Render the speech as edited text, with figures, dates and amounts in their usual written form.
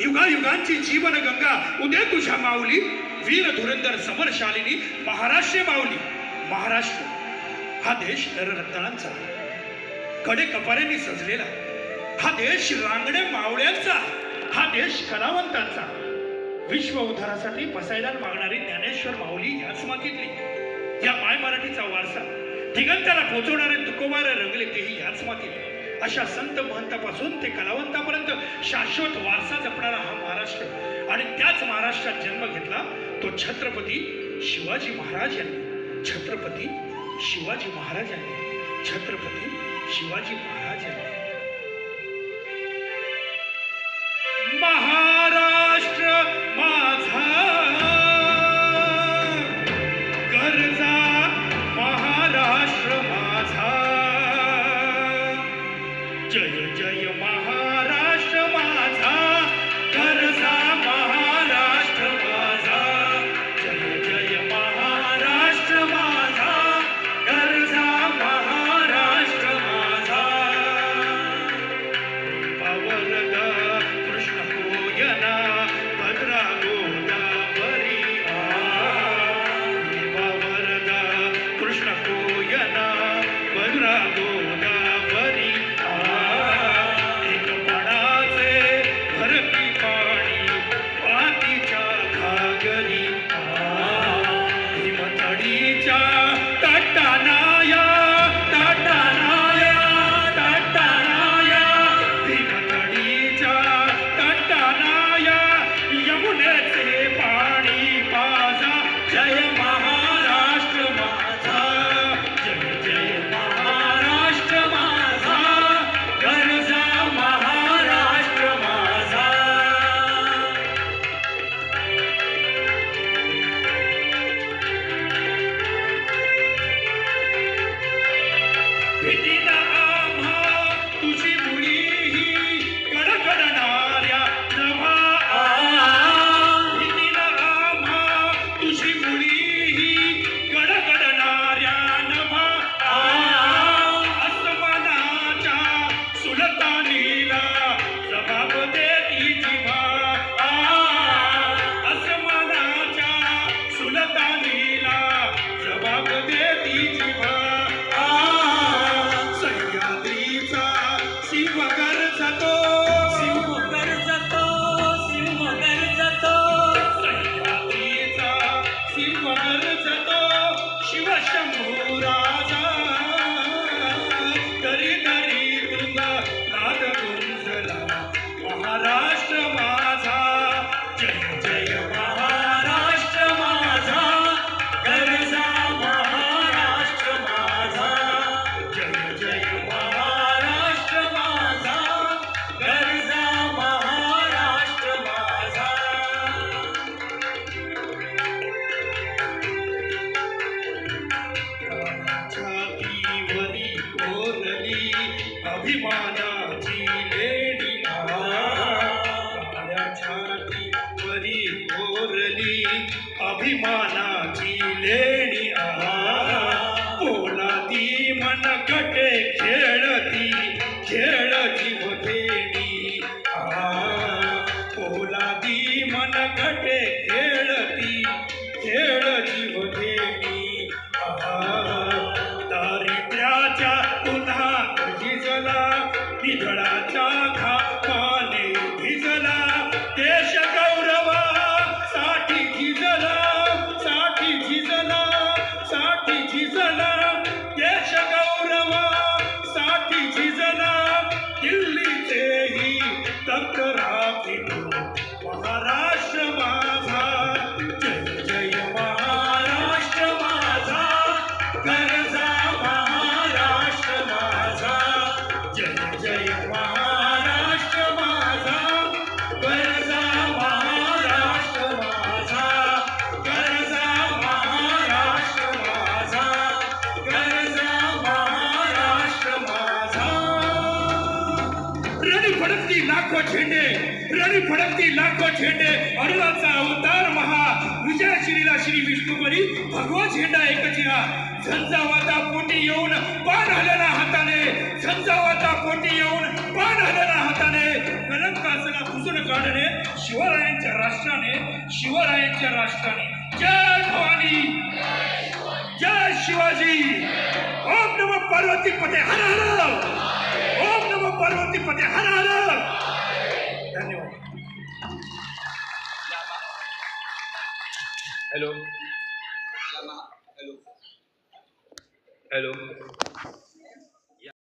युगायुगांची जीवन गंगा उदय तुझ्या माऊली, वीर धुरंधर समरशालिनी महाराष्ट्र माऊली. महाराष्ट्र हा देश नररत्नांचा, कडे कपाऱ्यांनी सजलेला, हा देश रांगड्या मावळ्यांचा, हा देश कलावंतांचा. विश्व उद्धारासाठी पसायदान मागणारी ज्ञानेश्वर माऊली याच मातीतली. या माय मराठीचा वारसा दिगंताला पोचवणारे तुकोबार रंगले तेही याच मातीत. अशा संत महंतापासून ते कलावंतापर्यंत शाश्वत वारसा जपणारा हा महाराष्ट्र, आणि त्याच महाराष्ट्रात जन्म घेतला तो छत्रपती शिवाजी महाराज यांनी. छत्रपती शिवाजी महाराज यांनी. छत्रपती शिवाजी महाराज यांनी. महाराष्ट्र माझा गरजा, महाराष्ट्र माझा. जय जय महाराष्ट्र माझा गरजा, महाराष्ट्र माझा. जय जय महाराष्ट्र माझा गरजा, महाराष्ट्र माझा. वरद कृष्ण कोयना भद्रा गोदावरी. वरद कृष्ण कोयना भद्रा गोदावरी. अभिमानाची लेडी छाती वरी कोरली, अभिमानाची लेडी पोलादी मनगटे खेळती खेळ जीव घेणी. पोलादी मनगटे खेळती खेळ जीव घेणी. दारिद्र्याच्या उन्हात झिजला, निधळाच्या घामाने भिजला, देश गौरवा साठी झिजला, साठी झिजला, साठी झिजला, देश गौरवा साठी झिजला. दिल्लीचेही तख्त राखितो महाराष्ट्र माझा. जय जय महाराष्ट्र माझा गरजा, महाराष्ट्र माझा. जय जय महाराष्ट्र माझा गरजा, महाराष्ट्र माझा. गरजा महाराष्ट्र माझा. गरजा महाराष्ट्र माझा. रणी फडकती लाखो झेंडे रणी फडकती लाखो झेंडे अरुणाचा अवतार महा विजयश्रीला श्री विष्णुपरी भगवा झेंडा एकचिरा झंझावाता पोटी येऊन पान हलना हाताने झंझावाता पोटी येऊन पान हलना हाताने कलंकासला पुसून काढणे शिवरायांच्या राष्ट्राने जय भवानी जय शिवाजी ओम नमः पार्वती पते हर हर ओम नमः पार्वती पते हर हर धन्यवाद हॅलो हॅलो